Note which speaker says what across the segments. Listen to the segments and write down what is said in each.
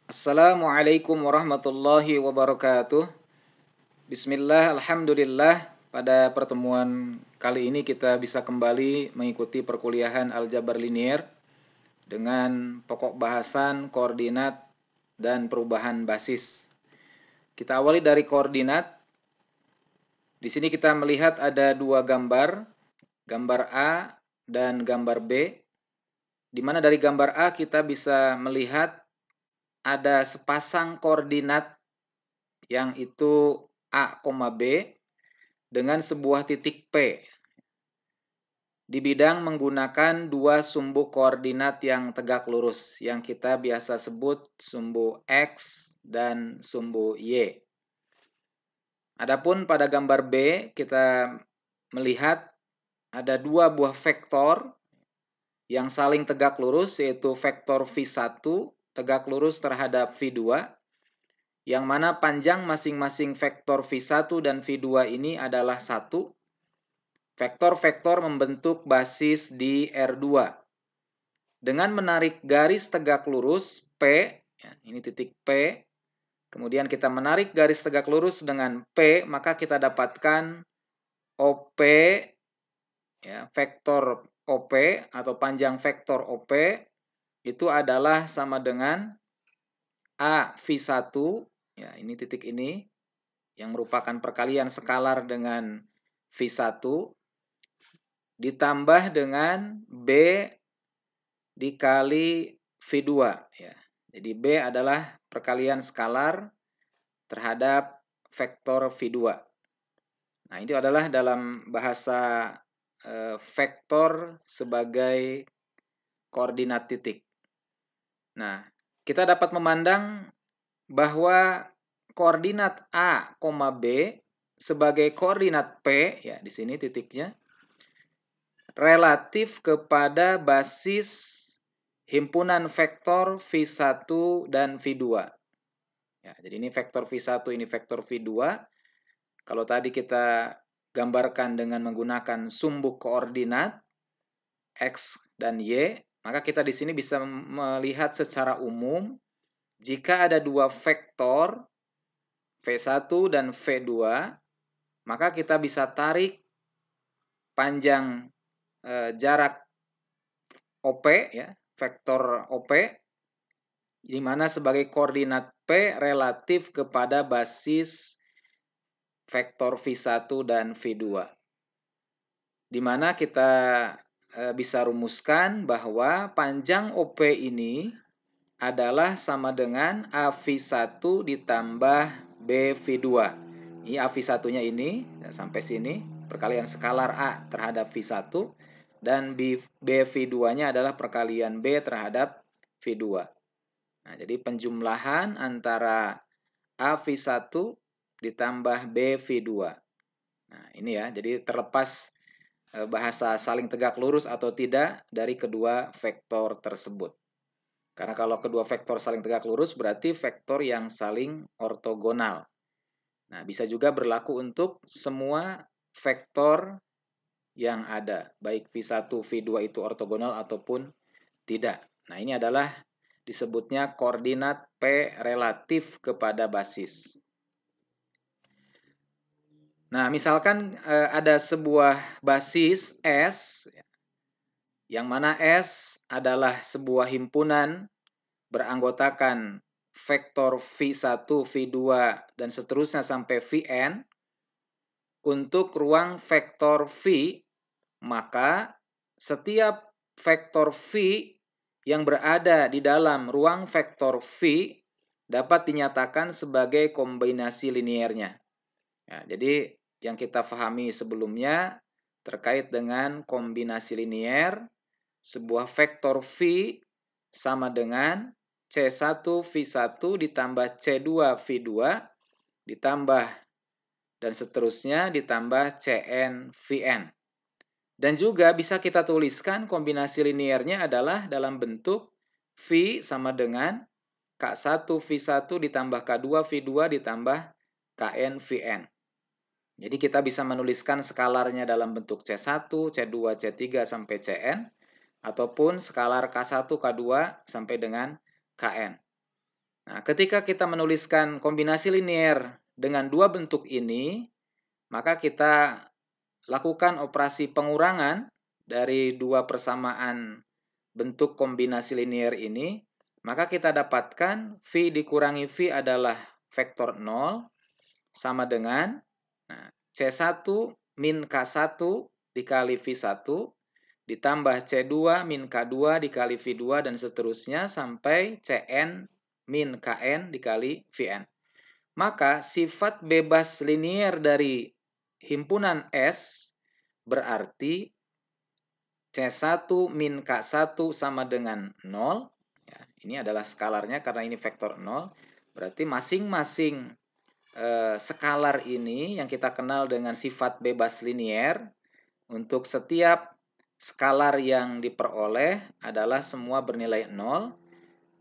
Speaker 1: Assalamualaikum warahmatullahi wabarakatuh. Bismillah, alhamdulillah. Pada pertemuan kali ini kita bisa kembali mengikuti perkuliahan aljabar linier dengan pokok bahasan, koordinat, dan perubahan basis. Kita awali dari koordinat. Di sini kita melihat ada dua gambar, gambar A dan gambar B. Di mana dari gambar A kita bisa melihat ada sepasang koordinat yang itu A, B dengan sebuah titik P. Di bidang menggunakan dua sumbu koordinat yang tegak lurus, yang kita biasa sebut sumbu X dan sumbu Y. Adapun pada gambar B, kita melihat ada dua buah vektor yang saling tegak lurus, yaitu vektor V1 tegak lurus terhadap V2, yang mana panjang masing-masing vektor V1 dan V2 ini adalah 1. Vektor-vektor membentuk basis di R2. Dengan menarik garis tegak lurus P, ini titik P, kemudian kita menarik garis tegak lurus dengan P, maka kita dapatkan OP, vektor OP atau panjang vektor OP itu adalah sama dengan A V1, ini titik ini, yang merupakan perkalian skalar dengan V1, ditambah dengan B dikali V2. Jadi B adalah perkalian skalar terhadap vektor V2. Nah, itu adalah dalam bahasa vektor sebagai koordinat titik. Nah, kita dapat memandang bahwa koordinat A, B sebagai koordinat P, di sini titiknya, relatif kepada basis himpunan vektor V1 dan V2. Jadi ini vektor V1, ini vektor V2. Kalau tadi kita gambarkan dengan menggunakan sumbu koordinat X dan Y, maka kita di sini bisa melihat secara umum jika ada dua vektor V1 dan V2, maka kita bisa tarik panjang jarak OP, vektor OP, di mana sebagai koordinat P relatif kepada basis vektor V1 dan V2. Di mana kita bisa rumuskan bahwa panjang OP ini adalah sama dengan AV1 ditambah BV2. Ini AV1-nya ini, sampai sini, perkalian skalar A terhadap V1, dan BV2-nya adalah perkalian B terhadap V2. Nah, jadi penjumlahan antara AV1 ditambah BV2. Nah, ini jadi terlepas bahasa saling tegak lurus atau tidak dari kedua vektor tersebut. Karena kalau kedua vektor saling tegak lurus berarti vektor yang saling ortogonal. Nah, bisa juga berlaku untuk semua vektor yang ada, baik V1, V2 itu ortogonal ataupun tidak. Nah, ini adalah disebutnya koordinat P relatif kepada basis. Nah, misalkan ada sebuah basis S, yang mana S adalah sebuah himpunan beranggotakan vektor V1, V2, dan seterusnya sampai Vn. Untuk ruang vektor V, maka setiap vektor V yang berada di dalam ruang vektor V dapat dinyatakan sebagai kombinasi liniernya. Jadi yang kita pahami sebelumnya terkait dengan kombinasi linier, sebuah vektor V sama dengan C1 V1 ditambah C2 V2 ditambah dan seterusnya ditambah Cn Vn. Dan juga bisa kita tuliskan kombinasi liniernya adalah dalam bentuk V sama dengan K1 V1 ditambah K2 V2 ditambah Kn Vn. Jadi kita bisa menuliskan skalarnya dalam bentuk C1, C2, C3 sampai Cn, ataupun skalar K1, K2 sampai dengan Kn. Nah, ketika kita menuliskan kombinasi linear dengan dua bentuk ini, maka kita lakukan operasi pengurangan dari dua persamaan bentuk kombinasi linear ini, maka kita dapatkan V dikurangi V adalah vektor 0 sama dengan C1 min K1 dikali V1 ditambah C2 min K2 dikali V2 dan seterusnya sampai Cn min Kn dikali Vn. Maka sifat bebas linier dari himpunan S berarti C1 min K1 sama dengan 0. Ya, ini adalah skalarnya karena ini vektor 0. Berarti masing-masing skalar ini yang kita kenal dengan sifat bebas linier, untuk setiap skalar yang diperoleh adalah semua bernilai 0.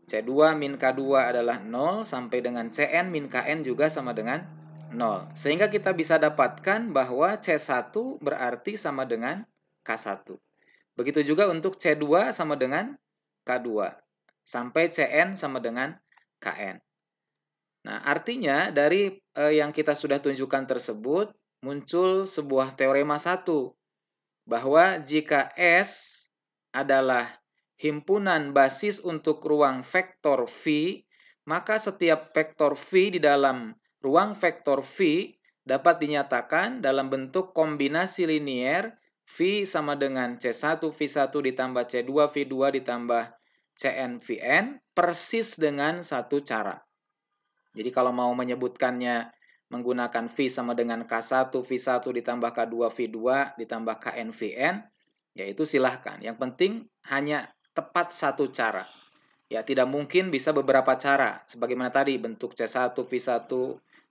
Speaker 1: C2 min K2 adalah 0 sampai dengan Cn min Kn juga sama dengan 0. Sehingga kita bisa dapatkan bahwa C1 berarti sama dengan K1. Begitu juga untuk C2 sama dengan K2. Sampai Cn sama dengan Kn. Nah, artinya dari yang kita sudah tunjukkan tersebut, muncul sebuah teorema satu. Bahwa jika S adalah himpunan basis untuk ruang vektor V, maka setiap vektor V di dalam ruang vektor V dapat dinyatakan dalam bentuk kombinasi linier V sama dengan C1 V1 ditambah C2 V2 ditambah Cn Vn persis dengan satu cara. Jadi kalau mau menyebutkannya menggunakan V sama dengan K1 V1 ditambah K2 V2 ditambah Kn Vn, yaitu silahkan. Yang penting hanya tepat satu cara. Ya, tidak mungkin bisa beberapa cara. Sebagaimana tadi bentuk C1 V1,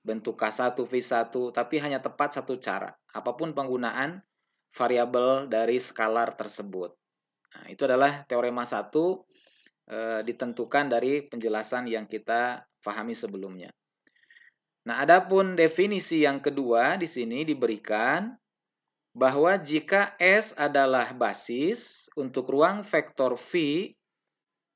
Speaker 1: bentuk K1 V1, tapi hanya tepat satu cara. Apapun penggunaan variabel dari skalar tersebut. Nah, itu adalah teorema 1 ditentukan dari penjelasan yang kita pahami sebelumnya. Nah, adapun definisi yang kedua di sini diberikan bahwa jika S adalah basis untuk ruang vektor V,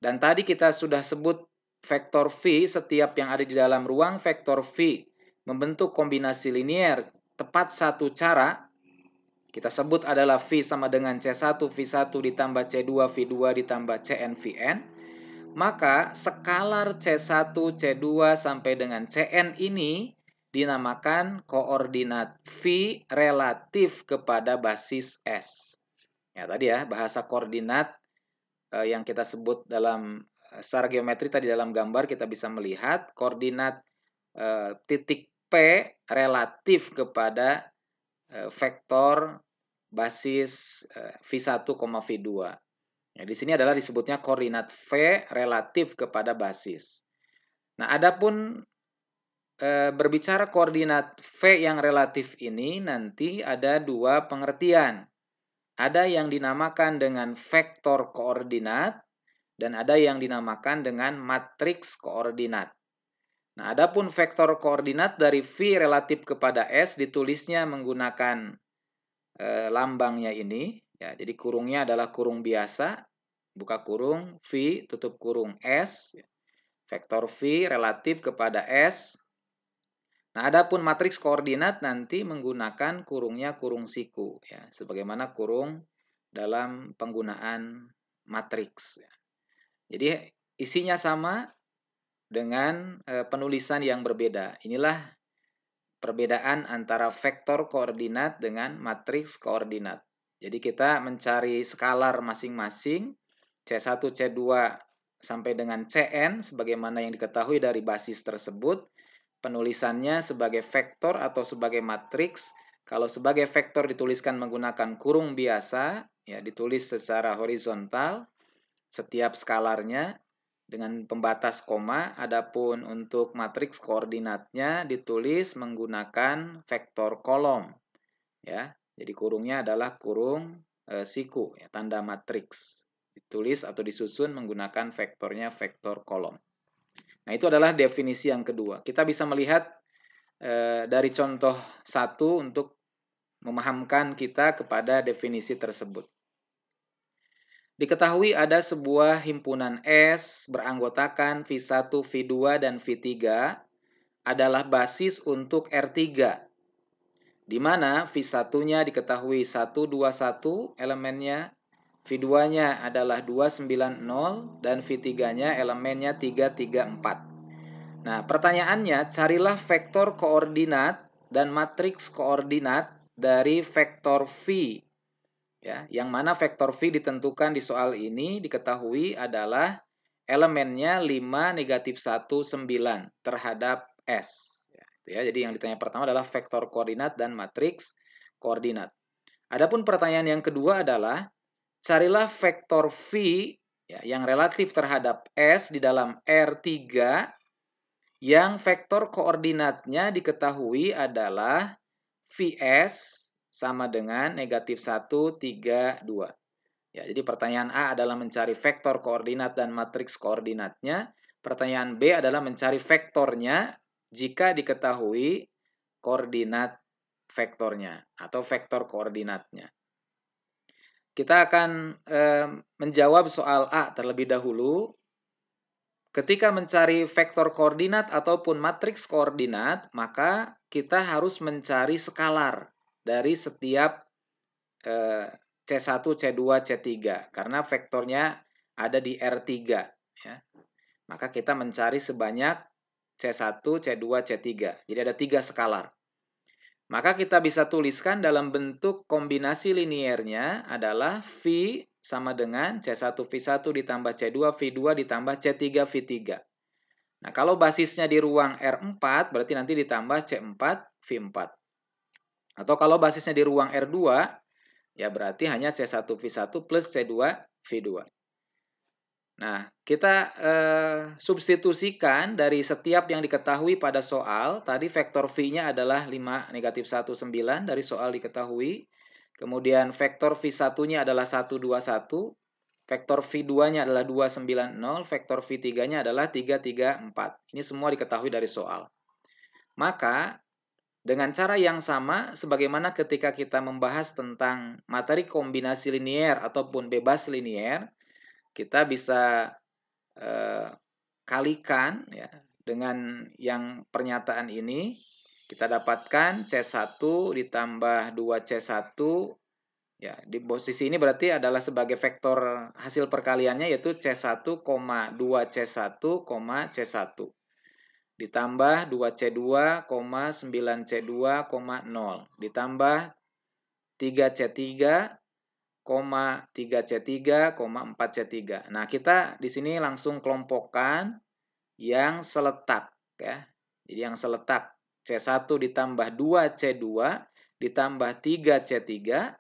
Speaker 1: dan tadi kita sudah sebut vektor V setiap yang ada di dalam ruang vektor V membentuk kombinasi linier tepat satu cara, kita sebut adalah V sama dengan C1 V1 ditambah C2 V2 ditambah Cn Vn. Maka skalar C1, C2 sampai dengan Cn ini dinamakan koordinat V relatif kepada basis S. Ya, tadi ya, bahasa koordinat yang kita sebut dalam secara geometri tadi dalam gambar kita bisa melihat koordinat titik P relatif kepada vektor basis V1, V2. Ya, di sini adalah disebutnya koordinat V relatif kepada basis. Nah, adapun berbicara koordinat V yang relatif ini nanti ada dua pengertian. Ada yang dinamakan dengan vektor koordinat dan ada yang dinamakan dengan matriks koordinat. Nah, adapun vektor koordinat dari V relatif kepada S ditulisnya menggunakan lambangnya ini. Ya, jadi kurungnya adalah kurung biasa. Buka kurung, V, tutup kurung, S. Vektor V relatif kepada S. Nah, adapun matriks koordinat nanti menggunakan kurungnya kurung siku. Ya, sebagaimana kurung dalam penggunaan matriks. Jadi, isinya sama dengan penulisan yang berbeda. Inilah perbedaan antara vektor koordinat dengan matriks koordinat. Jadi, kita mencari skalar masing-masing. C1, C2 sampai dengan Cn sebagaimana yang diketahui dari basis tersebut, penulisannya sebagai vektor atau sebagai matriks. Kalau sebagai vektor dituliskan menggunakan kurung biasa, ya ditulis secara horizontal setiap skalarnya dengan pembatas koma. Adapun untuk matriks koordinatnya ditulis menggunakan vektor kolom. Ya, jadi kurungnya adalah kurung siku, ya, tanda matriks. Ditulis atau disusun menggunakan vektornya vektor kolom. Nah, itu adalah definisi yang kedua. Kita bisa melihat dari contoh satu untuk memahamkan kita kepada definisi tersebut. Diketahui ada sebuah himpunan S beranggotakan V1, V2, dan V3 adalah basis untuk R3, di mana V1-nya diketahui 121 elemennya, V2-nya adalah 290, dan V3-nya elemennya 334. Nah, pertanyaannya, carilah vektor koordinat dan matriks koordinat dari vektor V. Ya, yang mana vektor V ditentukan di soal ini diketahui adalah elemennya 5, negatif 1, 9 terhadap S. Ya, jadi yang ditanya pertama adalah vektor koordinat dan matriks koordinat. Adapun pertanyaan yang kedua adalah, carilah vektor V ya, yang relatif terhadap S di dalam R3 yang vektor koordinatnya diketahui adalah Vs sama dengan negatif 1, 3, 2. Ya, jadi pertanyaan A adalah mencari vektor koordinat dan matriks koordinatnya. Pertanyaan B adalah mencari vektornya jika diketahui koordinat vektornya atau vektor koordinatnya. Kita akan menjawab soal A terlebih dahulu. Ketika mencari vektor koordinat ataupun matriks koordinat, maka kita harus mencari skalar dari setiap C1, C2, C3 karena vektornya ada di R3 ya. Maka kita mencari sebanyak C1, C2, C3. Jadi ada 3 skalar. Maka kita bisa tuliskan dalam bentuk kombinasi liniernya adalah V sama dengan C1 V1 ditambah C2 V2 ditambah C3 V3. Nah, kalau basisnya di ruang R4 berarti nanti ditambah C4 V4. Atau kalau basisnya di ruang R2 ya berarti hanya C1 V1 plus C2 V2. Nah, kita substitusikan dari setiap yang diketahui pada soal. Tadi vektor V-nya adalah 5, negatif 1, 9 dari soal diketahui. Kemudian vektor V1-nya adalah 1, 2, 1. Vektor V2-nya adalah 2, 9, 0. Vektor V3-nya adalah 3, 3, 4. Ini semua diketahui dari soal. Maka, dengan cara yang sama, sebagaimana ketika kita membahas tentang materi kombinasi linier ataupun bebas linier, kita bisa kalikan ya dengan yang pernyataan ini. Kita dapatkan C1 ditambah 2C1 ya, di posisi ini berarti adalah sebagai vektor hasil perkaliannya yaitu C1, 2C1, C1 ditambah 2C2, 9C2, 0 ditambah 3C3, 3C3, 4C3. Nah, kita di sini langsung kelompokkan yang seletak ya. Jadi yang seletak C1 ditambah 2C2 ditambah 3C3.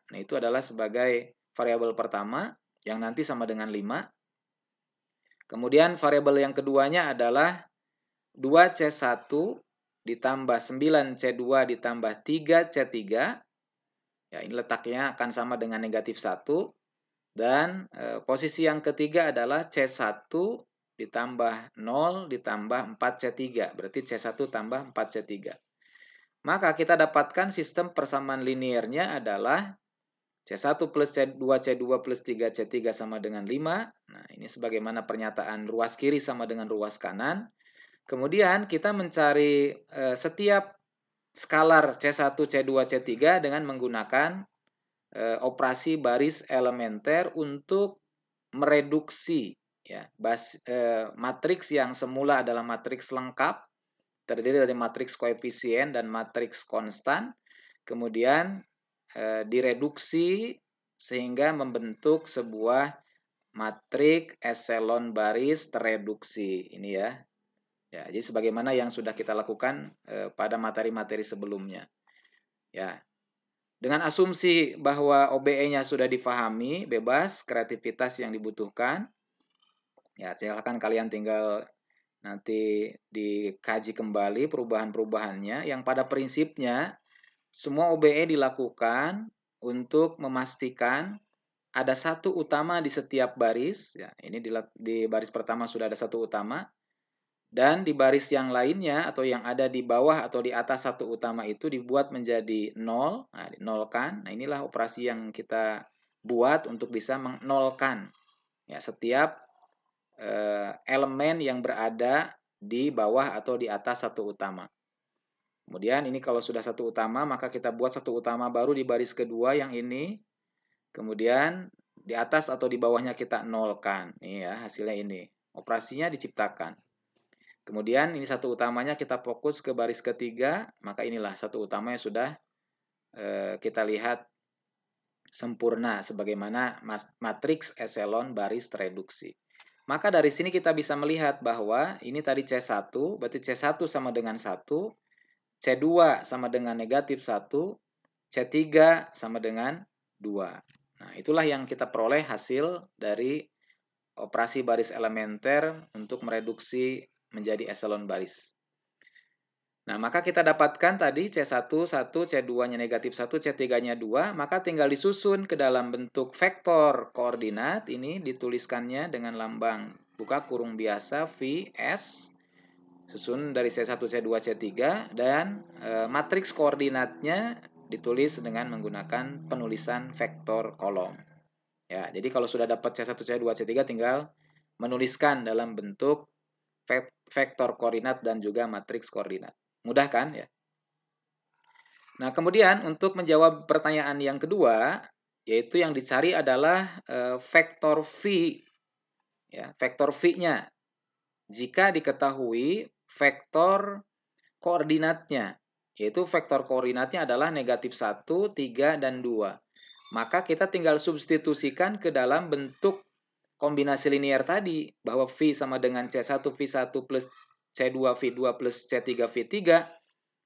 Speaker 1: Nah, itu adalah sebagai variabel pertama yang nanti sama dengan 5. Kemudian variabel yang keduanya adalah 2C1 ditambah 9C2 ditambah 3C3. Ya, ini letaknya akan sama dengan negatif 1. Dan posisi yang ketiga adalah C1 ditambah 0 ditambah 4C3. Berarti C1 tambah 4C3. Maka kita dapatkan sistem persamaan liniernya adalah C1 plus C2, C2 plus 3C3 sama dengan 5. Nah, ini sebagaimana pernyataan ruas kiri sama dengan ruas kanan. Kemudian kita mencari setiap skalar C1, C2, C3 dengan menggunakan operasi baris elementer untuk mereduksi ya matriks yang semula adalah matriks lengkap terdiri dari matriks koefisien dan matriks konstan, kemudian direduksi sehingga membentuk sebuah matriks eselon baris tereduksi ini ya. Ya, jadi sebagaimana yang sudah kita lakukan pada materi-materi sebelumnya. Ya. Dengan asumsi bahwa OBE-nya sudah difahami, bebas kreativitas yang dibutuhkan. Ya, silakan kalian tinggal nanti dikaji kembali perubahan-perubahannya yang pada prinsipnya semua OBE dilakukan untuk memastikan ada satu utama di setiap baris. Ya, ini di baris pertama sudah ada satu utama. Dan di baris yang lainnya atau yang ada di bawah atau di atas satu utama itu dibuat menjadi 0. Nah, dinolkan. Nah, inilah operasi yang kita buat untuk bisa mengnolkan Ya, setiap elemen yang berada di bawah atau di atas satu utama. Kemudian ini kalau sudah satu utama, maka kita buat satu utama baru di baris kedua yang ini. Kemudian di atas atau di bawahnya kita nolkan. Ini ya, hasilnya ini. Operasinya diciptakan. Kemudian ini satu utamanya kita fokus ke baris ketiga, maka inilah satu utama yang sudah kita lihat sempurna sebagaimana matriks eselon baris tereduksi. Maka dari sini kita bisa melihat bahwa ini tadi C1, berarti C1 sama dengan 1, C2 sama dengan negatif 1, C3 sama dengan 2. Nah, itulah yang kita peroleh hasil dari operasi baris elementer untuk mereduksi menjadi eselon baris. Nah, maka kita dapatkan tadi C1, 1, C2-nya negatif 1, C3-nya 2, maka tinggal disusun ke dalam bentuk vektor koordinat. Ini dituliskannya dengan lambang buka kurung biasa VS, susun dari C1, C2, C3, dan matriks koordinatnya ditulis dengan menggunakan penulisan vektor kolom. Ya, jadi kalau sudah dapat C1, C2, C3 tinggal menuliskan dalam bentuk vektor koordinat dan juga matriks koordinat. Mudah kan ya? Nah, kemudian untuk menjawab pertanyaan yang kedua, yaitu yang dicari adalah vektor V. Ya, vektor V-nya. Jika diketahui vektor koordinatnya, yaitu vektor koordinatnya adalah negatif 1, 3, dan 2. Maka kita tinggal substitusikan ke dalam bentuk kombinasi linear tadi, bahwa V sama dengan C1 V1 plus C2 V2 plus C3 V3,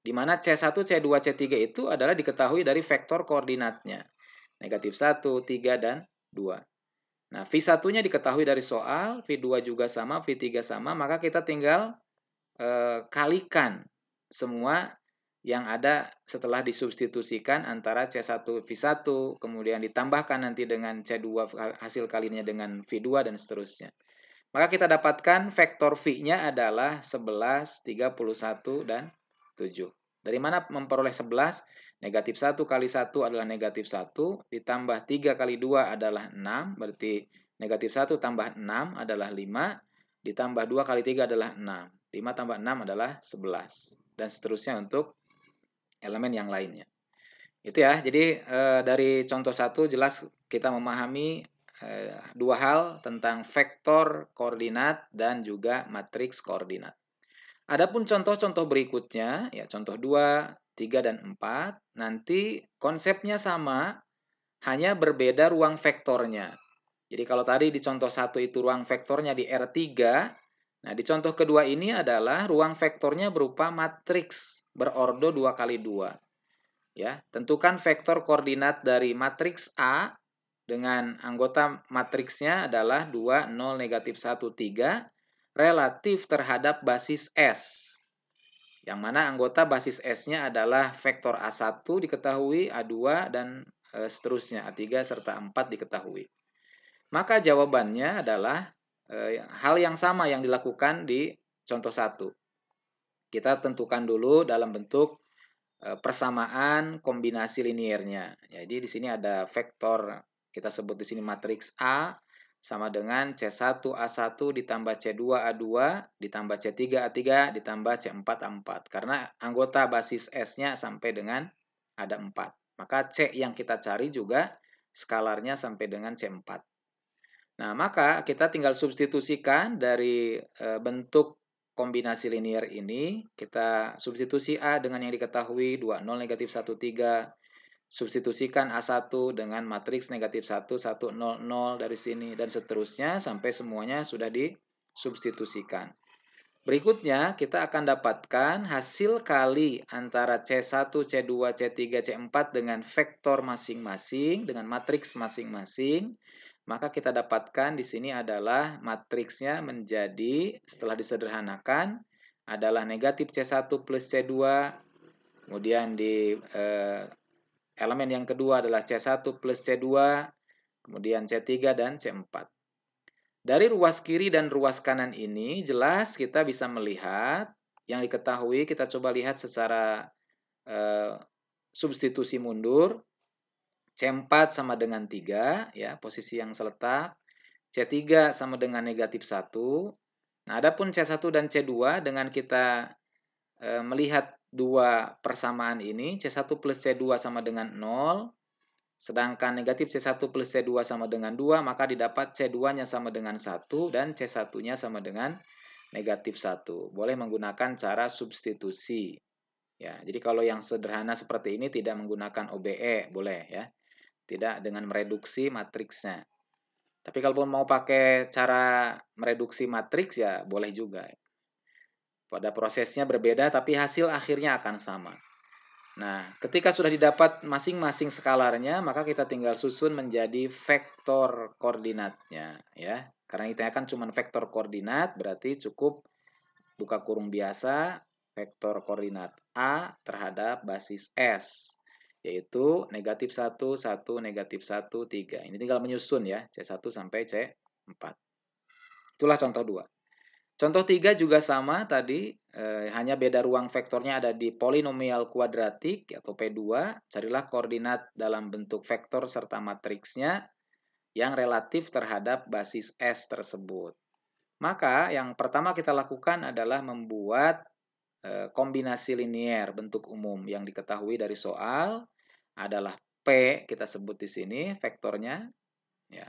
Speaker 1: di mana C1, C2, C3 itu adalah diketahui dari vektor koordinatnya. Negatif 1, 3, dan 2. Nah, V1-nya diketahui dari soal, V2 juga sama, V3 sama, maka kita tinggal kalikan semua yang ada setelah disubstitusikan antara C1 V1, kemudian ditambahkan nanti dengan C2 hasil kalinya dengan V2 dan seterusnya. Maka kita dapatkan vektor V-nya adalah 11, 31, dan 7. Dari mana memperoleh 11? Negatif 1 kali 1 adalah negatif 1, ditambah 3 kali 2 adalah 6, berarti negatif 1 tambah 6 adalah 5, ditambah 2 kali 3 adalah 6. 5 tambah 6 adalah 11. Dan seterusnya untuk elemen yang lainnya. Itu ya, jadi dari contoh 1 jelas kita memahami dua hal tentang vektor koordinat dan juga matriks koordinat. Adapun contoh-contoh berikutnya, ya contoh 2, 3, dan 4, nanti konsepnya sama, hanya berbeda ruang vektornya. Jadi kalau tadi di contoh 1 itu ruang vektornya di R3, nah di contoh kedua ini adalah ruang vektornya berupa matriks berordo 2 kali 2. Ya, tentukan vektor koordinat dari matriks A dengan anggota matriksnya adalah 2, 0, negatif 1, 3 relatif terhadap basis S. Yang mana anggota basis S-nya adalah vektor A1 diketahui, A2, dan seterusnya, A3 serta 4 diketahui. Maka jawabannya adalah hal yang sama yang dilakukan di contoh 1. Kita tentukan dulu dalam bentuk persamaan kombinasi liniernya. Jadi di sini ada vektor, kita sebut di sini matriks A sama dengan C1 A1 ditambah C2 A2 ditambah C3 A3 ditambah C4 A4. Karena anggota basis S-nya sampai dengan ada 4. Maka C yang kita cari juga skalarnya sampai dengan C4. Nah, maka kita tinggal substitusikan dari bentuk kombinasi linear ini, kita substitusi A dengan yang diketahui 2, 0, negatif 1, 3. Substitusikan A1 dengan matriks negatif 1, 1, 0, 0 dari sini, dan seterusnya sampai semuanya sudah disubstitusikan. Berikutnya, kita akan dapatkan hasil kali antara C1, C2, C3, C4 dengan vektor masing-masing, dengan matriks masing-masing. Maka kita dapatkan di sini adalah matriksnya menjadi, setelah disederhanakan, adalah negatif C1 plus C2, kemudian di elemen yang kedua adalah C1 plus C2, kemudian C3 dan C4. Dari ruas kiri dan ruas kanan ini, jelas kita bisa melihat, yang diketahui kita coba lihat secara substitusi mundur. C4 sama dengan 3, ya, posisi yang seletak. C3 sama dengan negatif 1. Nah, adapun C1 dan C2 dengan kita melihat dua persamaan ini, C1 plus C2 sama dengan 0, sedangkan negatif C1 plus C2 sama dengan 2, maka didapat C2-nya sama dengan 1 dan C1-nya sama dengan negatif 1. Boleh menggunakan cara substitusi. Ya, jadi kalau yang sederhana seperti ini tidak menggunakan OBE, boleh ya. Tidak dengan mereduksi matriksnya. Tapi kalau mau pakai cara mereduksi matriks ya boleh juga. Pada prosesnya berbeda tapi hasil akhirnya akan sama. Nah, ketika sudah didapat masing-masing skalarnya, maka kita tinggal susun menjadi vektor koordinatnya ya. Karena kita kan cuma vektor koordinat, berarti cukup buka kurung biasa vektor koordinat A terhadap basis S, yaitu negatif 1, 1, negatif 1, 3. Ini tinggal menyusun ya, C1 sampai C4. Itulah contoh 2. Contoh 3 juga sama tadi, hanya beda ruang vektornya ada di polinomial kuadratik atau P2. Carilah koordinat dalam bentuk vektor serta matriksnya yang relatif terhadap basis S tersebut. Maka yang pertama kita lakukan adalah membuat kombinasi linier bentuk umum yang diketahui dari soal adalah P, kita sebut di sini vektornya ya.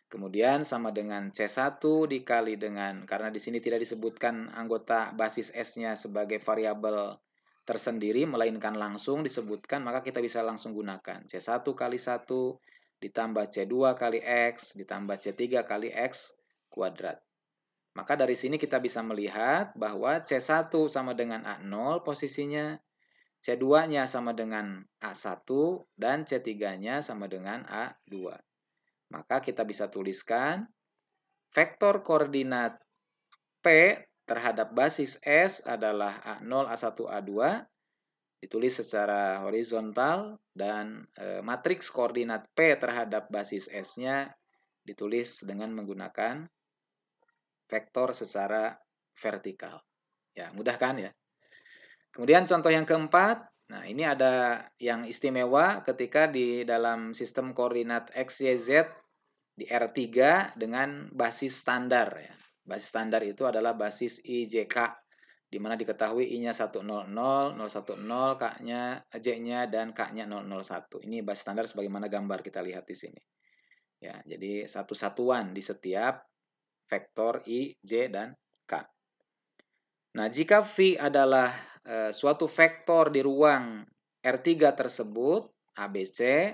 Speaker 1: Kemudian sama dengan C1 dikali dengan, karena di sini tidak disebutkan anggota basis S-nya sebagai variabel tersendiri, melainkan langsung disebutkan, maka kita bisa langsung gunakan. C1 kali 1 ditambah C2 kali X ditambah C3 kali X kuadrat. Maka dari sini kita bisa melihat bahwa C1 sama dengan A0 posisinya, C2-nya sama dengan A1, dan C3-nya sama dengan A2. Maka kita bisa tuliskan vektor koordinat P terhadap basis S adalah A0, A1, A2. Ditulis secara horizontal dan matriks koordinat P terhadap basis S-nya ditulis dengan menggunakan vektor secara vertikal. Ya, mudah kan ya? Kemudian contoh yang keempat, nah ini ada yang istimewa ketika di dalam sistem koordinat X, Y, Z di R3 dengan basis standar ya. Basis standar itu adalah basis IJK di mana diketahui I-nya 100, 010, K-nya, J-nya dan K-nya 001. Ini basis standar sebagaimana gambar kita lihat di sini. Ya, jadi satu satuan di setiap vektor I, J dan K. Nah, jika V adalah suatu vektor di ruang R3 tersebut, ABC,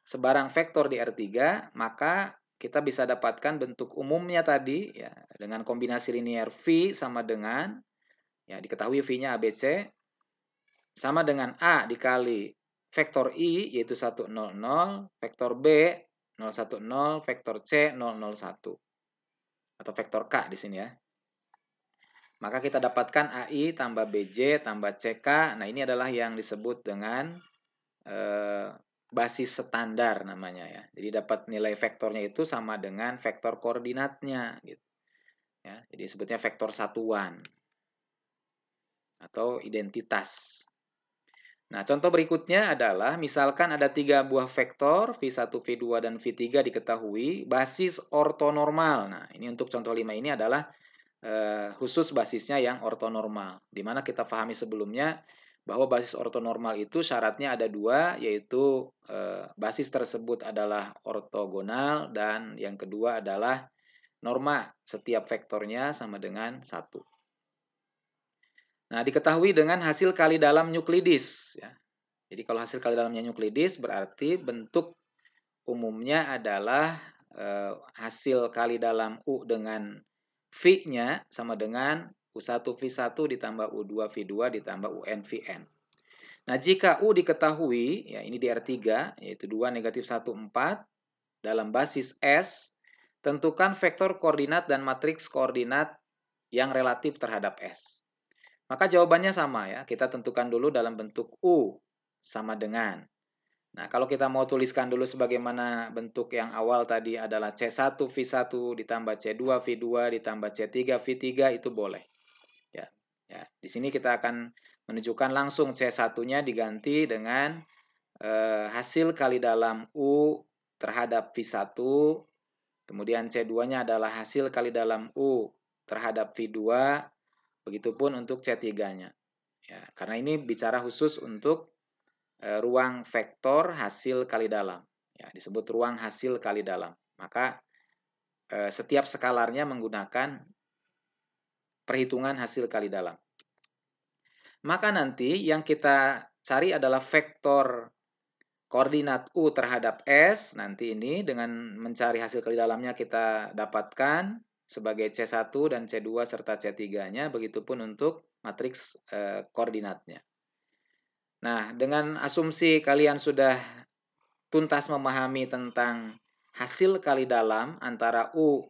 Speaker 1: sebarang vektor di R3, maka kita bisa dapatkan bentuk umumnya tadi ya dengan kombinasi linier V sama dengan ya diketahui V-nya ABC sama dengan A dikali vektor I yaitu 100, vektor B 010, vektor C 001 atau vektor K di sini ya. Maka kita dapatkan AI tambah BJ tambah CK. Nah, ini adalah yang disebut dengan basis standar namanya ya. Jadi dapat nilai vektornya itu sama dengan vektor koordinatnya gitu. Ya, jadi sebutnya vektor satuan atau identitas. Nah, contoh berikutnya adalah misalkan ada 3 buah vektor V1, V2 dan V3 diketahui basis ortonormal. Nah, ini untuk contoh 5 ini adalah khusus basisnya yang ortonormal. Di mana kita pahami sebelumnya bahwa basis ortonormal itu syaratnya ada 2, yaitu basis tersebut adalah ortogonal dan yang kedua adalah norma setiap vektornya sama dengan 1. Nah, diketahui dengan hasil kali dalam Yuklidis. Ya. Jadi kalau hasil kali dalamnya Yuklidis berarti bentuk umumnya adalah hasil kali dalam U dengan V-nya sama dengan U1 V1 ditambah U2 V2 ditambah UN Vn. Nah, jika U diketahui, ya ini di R3, yaitu 2, negatif 1, 4, dalam basis S, tentukan vektor koordinat dan matriks koordinat yang relatif terhadap S. Maka jawabannya sama ya, kita tentukan dulu dalam bentuk U sama dengan. Nah, kalau kita mau tuliskan dulu sebagaimana bentuk yang awal tadi adalah C1 V1 ditambah C2 V2 ditambah C3 V3 itu boleh. Ya. Ya, di sini kita akan menunjukkan langsung C1-nya diganti dengan hasil kali dalam U terhadap V1 Kemudian C2-nya adalah hasil kali dalam U terhadap V2, begitupun untuk C3-nya. Ya, karena ini bicara khusus untuk ruang vektor hasil kali dalam. Ya, disebut ruang hasil kali dalam. Maka setiap skalarnya menggunakan perhitungan hasil kali dalam. Maka nanti yang kita cari adalah vektor koordinat U terhadap S. Nanti ini dengan mencari hasil kali dalamnya kita dapatkan sebagai C1 dan C2 serta C3-nya. Begitupun untuk matriks koordinatnya. Nah, dengan asumsi kalian sudah tuntas memahami tentang hasil kali dalam antara U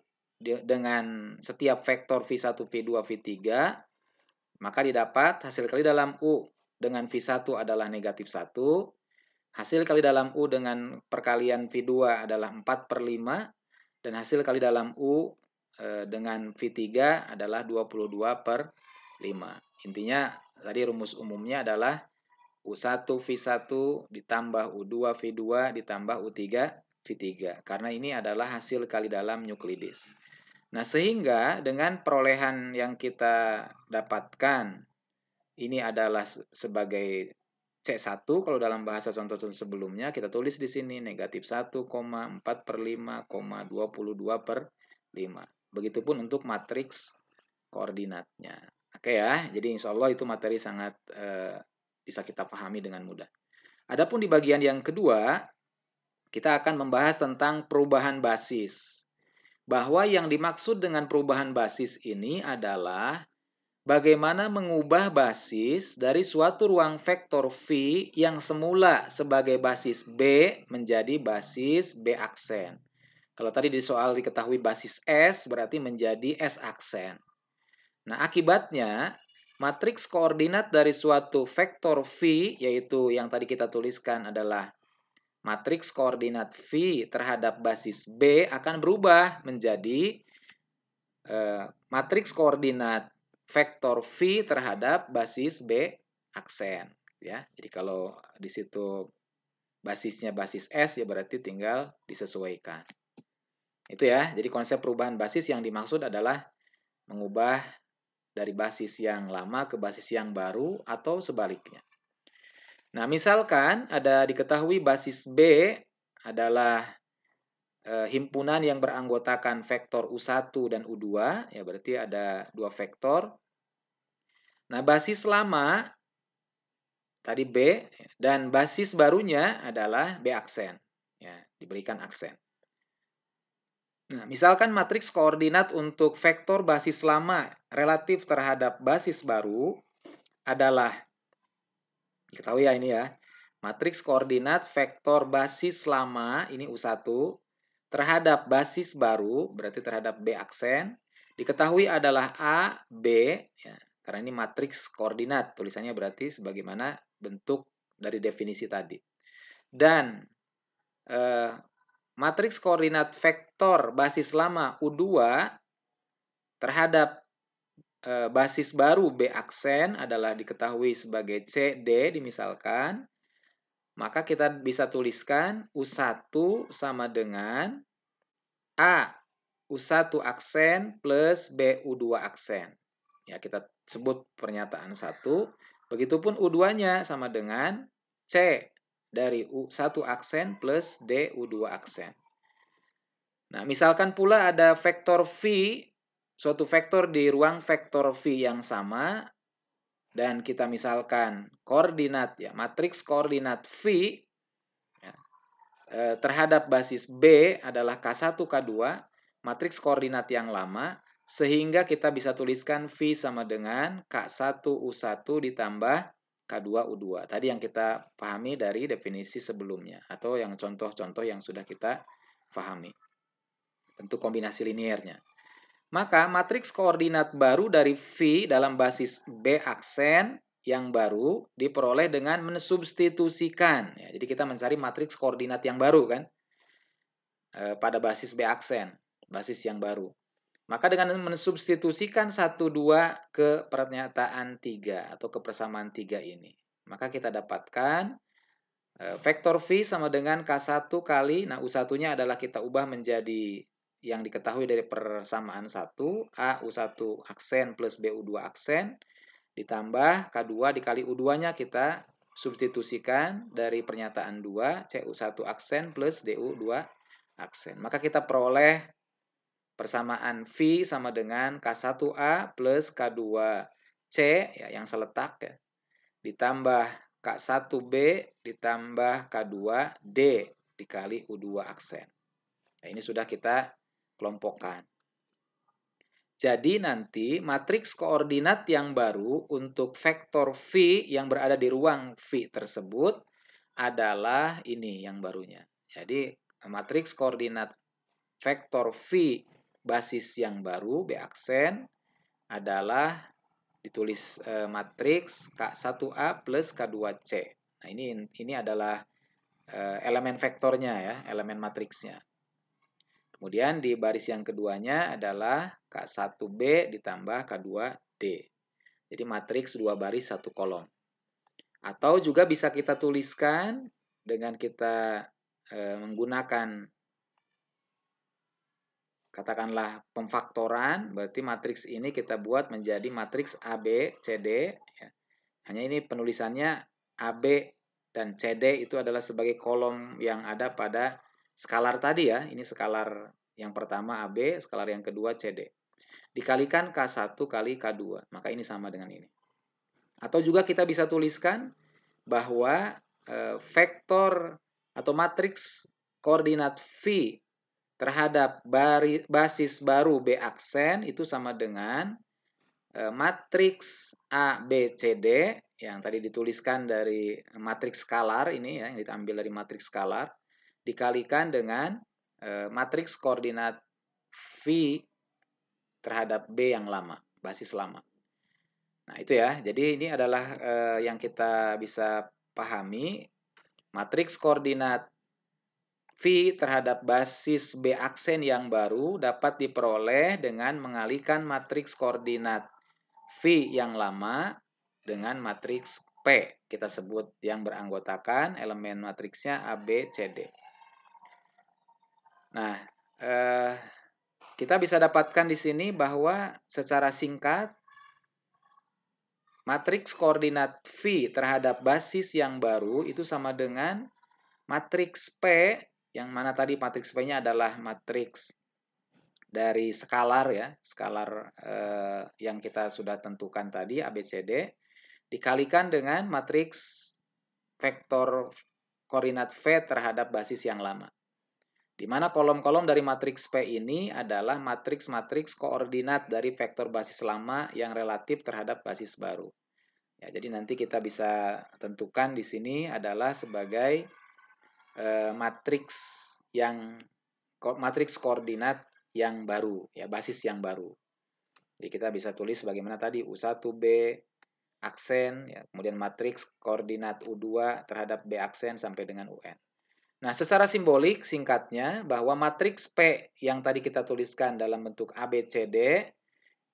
Speaker 1: dengan setiap vektor V1, V2, V3, maka didapat hasil kali dalam U dengan V1 adalah negatif 1, hasil kali dalam U dengan perkalian V2 adalah 4/5, dan hasil kali dalam U dengan V3 adalah 22/5. Intinya, tadi rumus umumnya adalah U1 V1 ditambah U2 V2 ditambah U3 V3. Karena ini adalah hasil kali dalam Euclides. Nah, sehingga dengan perolehan yang kita dapatkan, ini adalah sebagai C1, kalau dalam bahasa contoh-contoh sebelumnya, kita tulis di sini negatif 1,4/5,22/5. Begitupun untuk matriks koordinatnya. Oke ya, jadi insya Allah itu materi sangat bisa kita pahami dengan mudah. Adapun di bagian yang kedua, kita akan membahas tentang perubahan basis. Bahwa yang dimaksud dengan perubahan basis ini adalah bagaimana mengubah basis dari suatu ruang vektor V yang semula sebagai basis B menjadi basis B aksen. Kalau tadi di soal diketahui basis S, berarti menjadi S aksen. Nah, akibatnya matriks koordinat dari suatu vektor V, yaitu yang tadi kita tuliskan adalah matriks koordinat V terhadap basis B, akan berubah menjadi matriks koordinat vektor V terhadap basis B aksen. Ya, jadi kalau di situ basisnya basis S, ya berarti tinggal disesuaikan. Itu ya, jadi konsep perubahan basis yang dimaksud adalah mengubah dari basis yang lama ke basis yang baru atau sebaliknya. Nah, misalkan ada diketahui basis B adalah himpunan yang beranggotakan vektor U1 dan U2, ya berarti ada dua vektor. Nah, basis lama tadi B dan basis barunya adalah B aksen. Ya, diberikan aksen. Nah, misalkan matriks koordinat untuk vektor basis lama relatif terhadap basis baru adalah, diketahui ya ini ya, matriks koordinat vektor basis lama, ini U1, terhadap basis baru, berarti terhadap B aksen, diketahui adalah A, B, ya, karena ini matriks koordinat, tulisannya berarti sebagaimana bentuk dari definisi tadi. Dan matriks koordinat vektor basis lama U2 terhadap basis baru B aksen adalah diketahui sebagai CD, dimisalkan. Maka kita bisa tuliskan U1 sama dengan A U1 aksen plus B U2 aksen. Ya, kita sebut pernyataan 1. Begitupun U2-nya sama dengan C dari U1 aksen plus D U2 aksen. Nah, misalkan pula ada vektor V, suatu vektor di ruang vektor V yang sama, dan kita misalkan koordinat, ya, matriks koordinat V ya, terhadap basis B adalah K1, K2, matriks koordinat yang lama, sehingga kita bisa tuliskan V sama dengan K1, U1 ditambah K2, U2. Tadi yang kita pahami dari definisi sebelumnya, atau yang contoh-contoh yang sudah kita pahami. Bentuk kombinasi liniernya. Maka matriks koordinat baru dari V dalam basis B aksen yang baru diperoleh dengan mensubstitusikan. Ya, jadi kita mencari matriks koordinat yang baru kan pada basis B aksen, basis yang baru. Maka dengan mensubstitusikan 1, 2 ke pernyataan 3 atau ke persamaan 3 ini, maka kita dapatkan vektor V sama dengan K1 kali, nah U1-nya adalah kita ubah menjadi yang diketahui dari persamaan 1, A U1 aksen plus B U2 aksen, ditambah K2 dikali U2-nya kita substitusikan dari pernyataan 2, CU1 aksen plus DU2 aksen. Maka kita peroleh persamaan V sama dengan K1A plus K2C, ya, yang seletak, ya, ditambah K1B ditambah K2D dikali U2 aksen. Nah, ini sudah kita kelompokkan. Jadi nanti matriks koordinat yang baru untuk vektor V yang berada di ruang V tersebut adalah ini yang barunya. Jadi matriks koordinat vektor V basis yang baru B aksen adalah ditulis matriks K1A plus K2C. Nah, ini adalah elemen vektornya, ya, elemen matriksnya. Kemudian di baris yang keduanya adalah K1B ditambah K2D. Jadi matriks 2 baris 1 kolom. Atau juga bisa kita tuliskan dengan kita menggunakan katakanlah pemfaktoran, berarti matriks ini kita buat menjadi matriks AB, CD. Ya. Hanya ini penulisannya AB dan CD itu adalah sebagai kolom yang ada pada skalar tadi, ya. Ini skalar yang pertama AB, skalar yang kedua CD. Dikalikan K1 kali K2, maka ini sama dengan ini. Atau juga kita bisa tuliskan bahwa vektor atau matriks koordinat V terhadap basis baru B aksen itu sama dengan matriks A, B, C, D yang tadi dituliskan dari matriks skalar ini, ya, yang diambil dari matriks skalar, dikalikan dengan matriks koordinat V terhadap B yang lama, basis lama. Nah, itu, ya. Jadi ini adalah yang kita bisa pahami. Matriks koordinat V terhadap basis B aksen yang baru dapat diperoleh dengan mengalihkan matriks koordinat V yang lama dengan matriks P. Kita sebut yang beranggotakan elemen matriksnya A, B, C, D. Nah, kita bisa dapatkan di sini bahwa secara singkat matriks koordinat V terhadap basis yang baru itu sama dengan matriks P, yang mana tadi matriks P-nya adalah matriks dari skalar, ya, skalar yang kita sudah tentukan tadi ABCD, dikalikan dengan matriks vektor koordinat V terhadap basis yang lama. Di mana kolom-kolom dari matriks P ini adalah matriks-matriks koordinat dari vektor basis lama yang relatif terhadap basis baru. Ya, jadi nanti kita bisa tentukan di sini adalah sebagai matriks koordinat yang baru, ya, basis yang baru. Jadi kita bisa tulis bagaimana tadi U1B aksen, ya, kemudian matriks koordinat U2 terhadap B aksen sampai dengan UN. Nah, secara simbolik singkatnya bahwa matriks P yang tadi kita tuliskan dalam bentuk ABCD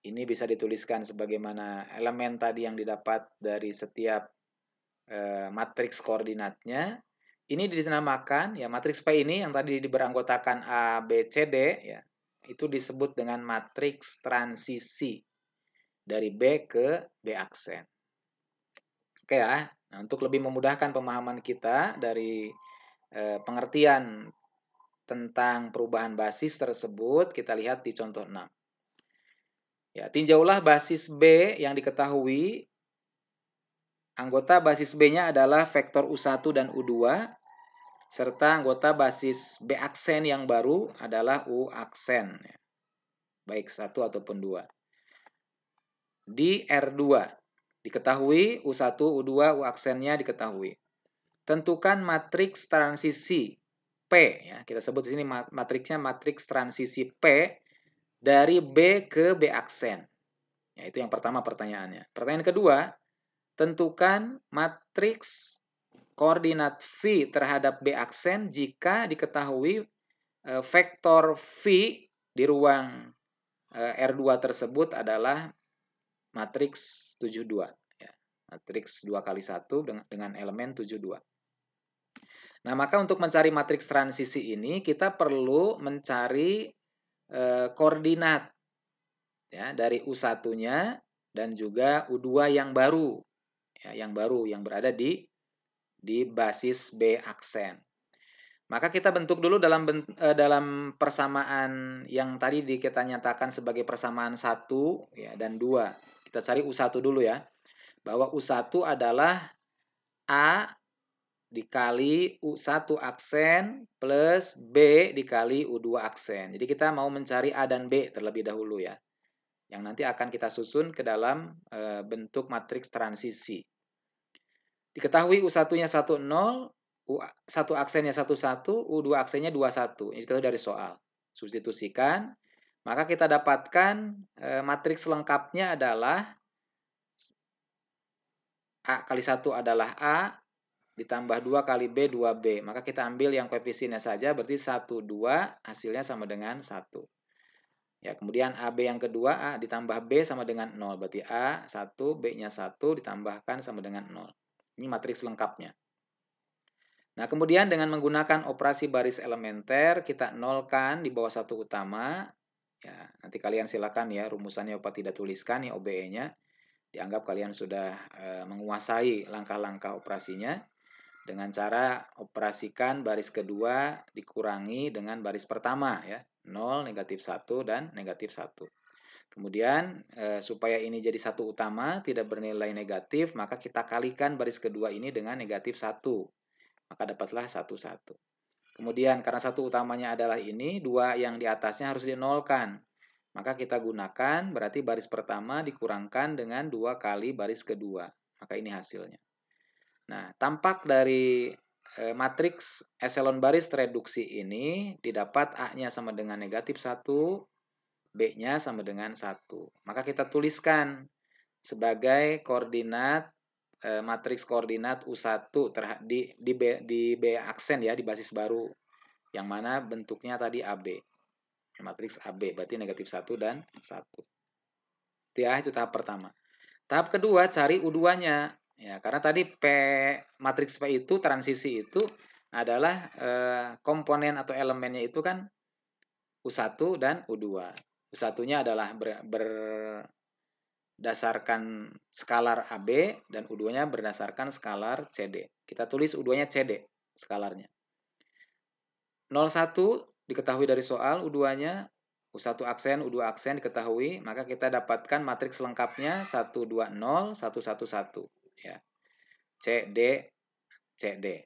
Speaker 1: ini bisa dituliskan sebagaimana elemen tadi yang didapat dari setiap matriks koordinatnya. Ini dinamakan, ya, matriks P ini yang tadi beranggotakan A, B, C, D, ya, itu disebut dengan matriks transisi dari B ke B aksen. Oke, ya. Nah, untuk lebih memudahkan pemahaman kita dari pengertian tentang perubahan basis tersebut, kita lihat di contoh 6. Ya, tinjaulah basis B yang diketahui. Anggota basis B-nya adalah vektor U1 dan U2, serta anggota basis B aksen yang baru adalah U aksen, baik 1 ataupun 2. Di R2, diketahui U1, U2, U aksennya diketahui. Tentukan matriks transisi P, ya, kita sebut di sini matriksnya matriks transisi P dari B ke B aksen. Ya, itu yang pertama pertanyaannya. Pertanyaan kedua, tentukan matriks koordinat V terhadap B aksen jika diketahui vektor V di ruang R2 tersebut adalah matriks 72. Ya, matriks 2 kali 1 dengan elemen 72. Nah, maka untuk mencari matriks transisi ini, kita perlu mencari koordinat ya dari U1-nya dan juga U2 yang baru. Ya, yang berada di basis B aksen. Maka kita bentuk dulu dalam persamaan yang tadi kita nyatakan sebagai persamaan 1 ya, dan 2. Kita cari U1 dulu ya. Bahwa U1 adalah A dikali U1 aksen plus B dikali U2 aksen. Jadi kita mau mencari A dan B terlebih dahulu ya. Yang nanti akan kita susun ke dalam bentuk matriks transisi. Diketahui U1-nya 1, 0, U1 aksennya 1, 1, U2 aksennya 2, 1. Ini kita dari soal. Substitusikan, maka kita dapatkan matriks lengkapnya adalah A kali 1 adalah A, ditambah 2 kali B, 2B. Maka kita ambil yang koefisiennya saja, berarti 1, 2, hasilnya sama dengan 1. Ya, kemudian AB yang kedua, A ditambah B sama dengan 0. Berarti A 1, B-nya 1, ditambahkan sama dengan 0. Ini matriks lengkapnya. Nah, kemudian dengan menggunakan operasi baris elementer, kita nolkan di bawah satu utama. Ya, nanti kalian silakan ya, rumusannya Bapak tidak tuliskan, ya OBE-nya. Dianggap kalian sudah menguasai langkah-langkah operasinya. Dengan cara operasikan baris kedua dikurangi dengan baris pertama ya. 0, negatif 1, dan negatif 1. Kemudian supaya ini jadi satu utama, tidak bernilai negatif, maka kita kalikan baris kedua ini dengan negatif 1. Maka dapatlah 1, 1. Kemudian karena satu utamanya adalah ini, 2 yang di atasnya harus dinolkan. Maka kita gunakan berarti baris pertama dikurangkan dengan 2 kali baris kedua. Maka ini hasilnya. Nah, tampak dari matriks eselon baris reduksi ini didapat A-nya sama dengan negatif 1, B-nya sama dengan 1. Maka kita tuliskan sebagai koordinat matriks koordinat U1 di B aksen ya, di basis baru. Yang mana bentuknya tadi AB. Matriks AB, berarti negatif 1 dan 1. Itu tahap pertama. Tahap kedua, cari U2-nya. Ya, karena tadi matriks P itu, transisi itu adalah komponen atau elemennya itu kan U1 dan U2. U1-nya adalah berdasarkan skalar AB dan U2-nya berdasarkan skalar CD. Kita tulis U2-nya CD skalarnya. 01 diketahui dari soal, U2-nya U1 aksen, U2 aksen diketahui, maka kita dapatkan matriks lengkapnya 1, 2, 0, 1, 1, 1 ya. CD, CD.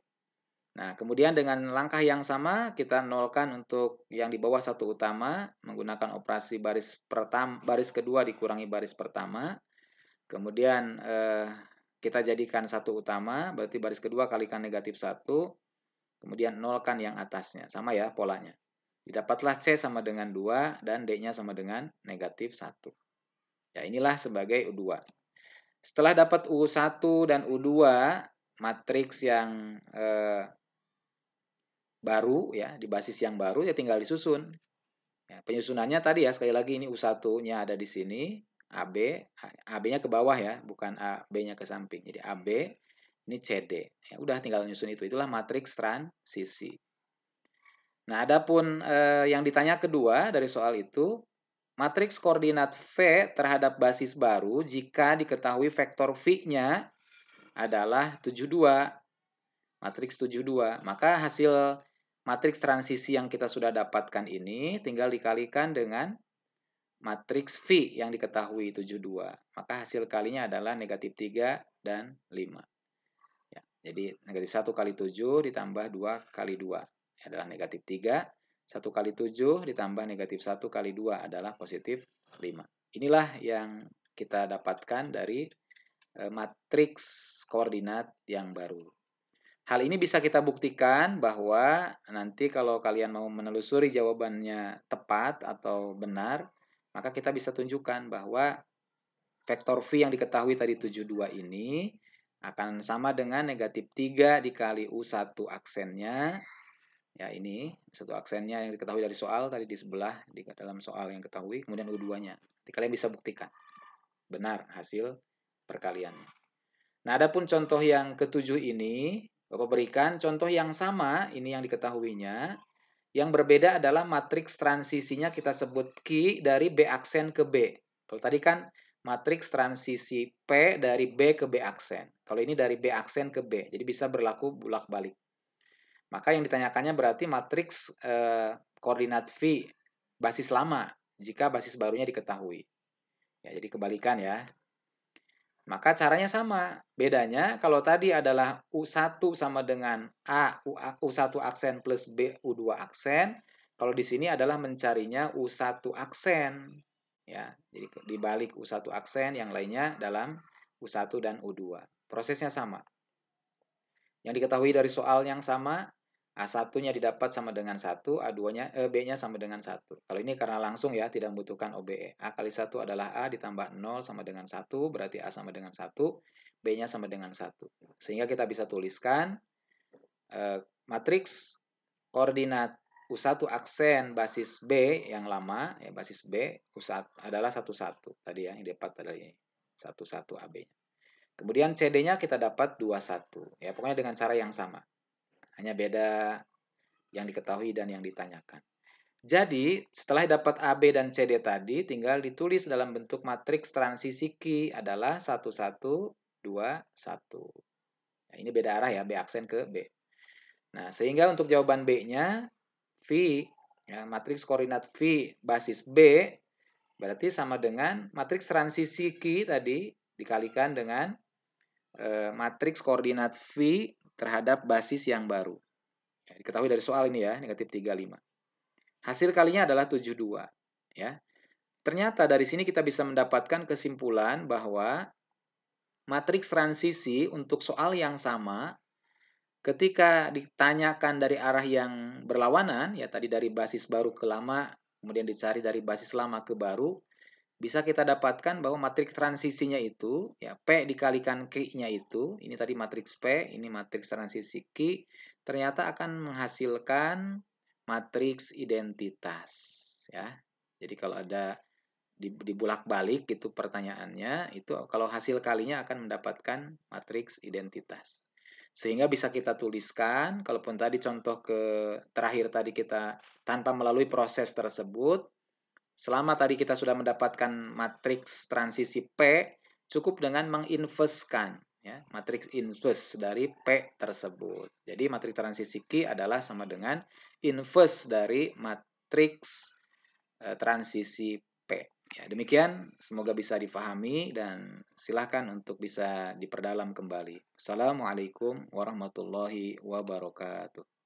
Speaker 1: Nah, kemudian dengan langkah yang sama kita nolkan untuk yang di bawah satu utama menggunakan operasi baris kedua dikurangi baris pertama. Kemudian kita jadikan satu utama, berarti baris kedua kalikan negatif 1. Kemudian nolkan yang atasnya. Sama ya polanya. Didapatlah C sama dengan 2 dan D-nya sama dengan negatif 1. Ya, inilah sebagai U2. Setelah dapat U1 dan U2, matriks yang baru ya, di basis yang baru ya tinggal disusun. Ya, penyusunannya tadi ya, sekali lagi ini U1-nya ada di sini, AB, AB-nya ke bawah ya, bukan B-nya ke samping. Jadi AB, ini CD. Ya, udah tinggal nyusun itu. Itulah matriks transisi. Nah, adapun yang ditanya kedua dari soal itu, matriks koordinat V terhadap basis baru jika diketahui vektor V-nya adalah 72. Matriks 72. Maka hasil matriks transisi yang kita sudah dapatkan ini tinggal dikalikan dengan matriks V yang diketahui 72. Maka hasil kalinya adalah negatif 3 dan 5. Ya, jadi negatif 1 kali 7 ditambah 2 kali 2 adalah negatif 3. 1 kali 7 ditambah negatif 1 kali 2 adalah positif 5. Inilah yang kita dapatkan dari matriks koordinat yang baru. Hal ini bisa kita buktikan bahwa nanti kalau kalian mau menelusuri jawabannya tepat atau benar, maka kita bisa tunjukkan bahwa vektor V yang diketahui tadi 72 ini akan sama dengan negatif 3 dikali U1 aksennya. Ya, ini satu aksennya yang diketahui dari soal tadi di sebelah, di dalam soal yang ketahui, kemudian U2-nya. Jadi kalian bisa buktikan benar hasil perkaliannya. Nah, adapun contoh yang ketujuh ini, Bapak berikan contoh yang sama, ini yang diketahuinya, Yang berbeda adalah matriks transisinya kita sebut Q dari B aksen ke B. Kalau tadi kan matriks transisi P dari B ke B aksen. Kalau ini dari B aksen ke B. Jadi bisa berlaku bolak-balik. Maka yang ditanyakannya berarti matriks koordinat V basis lama jika basis barunya diketahui. Ya, jadi kebalikan ya. Maka caranya sama. Bedanya kalau tadi adalah U1 sama dengan A, U1 aksen plus B, U2 aksen. Kalau di sini adalah mencarinya U1 aksen. Ya, jadi dibalik U1 aksen, yang lainnya dalam U1 dan U2. Prosesnya sama. Yang diketahui dari soal yang sama, A1-nya didapat sama dengan 1, A2-nya, B-nya sama dengan 1. Kalau ini karena langsung ya, tidak membutuhkan OBE. A kali 1 adalah A ditambah 0 sama dengan 1, berarti A sama dengan 1, B-nya sama dengan 1. Sehingga kita bisa tuliskan matriks koordinat U1 aksen basis B yang lama, ya basis B, U1 adalah 1, 1. Tadi ya, yang dapat adalah ini, 1, 1 AB-nya. Kemudian CD-nya kita dapat 2, 1. Ya, pokoknya dengan cara yang sama. Hanya beda yang diketahui dan yang ditanyakan. Jadi, setelah dapat AB dan CD tadi, tinggal ditulis dalam bentuk matriks transisi Q adalah 1, 1, 2, 1. Nah, ini beda arah ya, B aksen ke B. Nah, sehingga untuk jawaban B-nya, V, ya, matriks koordinat V basis B, berarti sama dengan matriks transisi Q tadi, dikalikan dengan matriks koordinat V terhadap basis yang baru. Ya, diketahui dari soal ini ya, negatif 35. Hasil kalinya adalah 72. Ya. Ternyata dari sini kita bisa mendapatkan kesimpulan bahwa matriks transisi untuk soal yang sama ketika ditanyakan dari arah yang berlawanan, ya tadi dari basis baru ke lama, kemudian dicari dari basis lama ke baru, bisa kita dapatkan bahwa matriks transisinya itu, ya P dikalikan Q-nya itu, ini tadi matriks P, ini matriks transisi Q, ternyata akan menghasilkan matriks identitas. Ya, jadi kalau ada dibulak-balik itu pertanyaannya, itu kalau hasil kalinya akan mendapatkan matriks identitas. Sehingga bisa kita tuliskan, kalaupun tadi contoh terakhir tadi kita tanpa melalui proses tersebut, selama tadi kita sudah mendapatkan matriks transisi P, cukup dengan menginverskan ya, matriks inverse dari P tersebut. Jadi matriks transisi Q adalah sama dengan inverse dari matriks transisi P. Ya, demikian, semoga bisa difahami dan silakan untuk bisa diperdalam kembali. Assalamualaikum warahmatullahi wabarakatuh.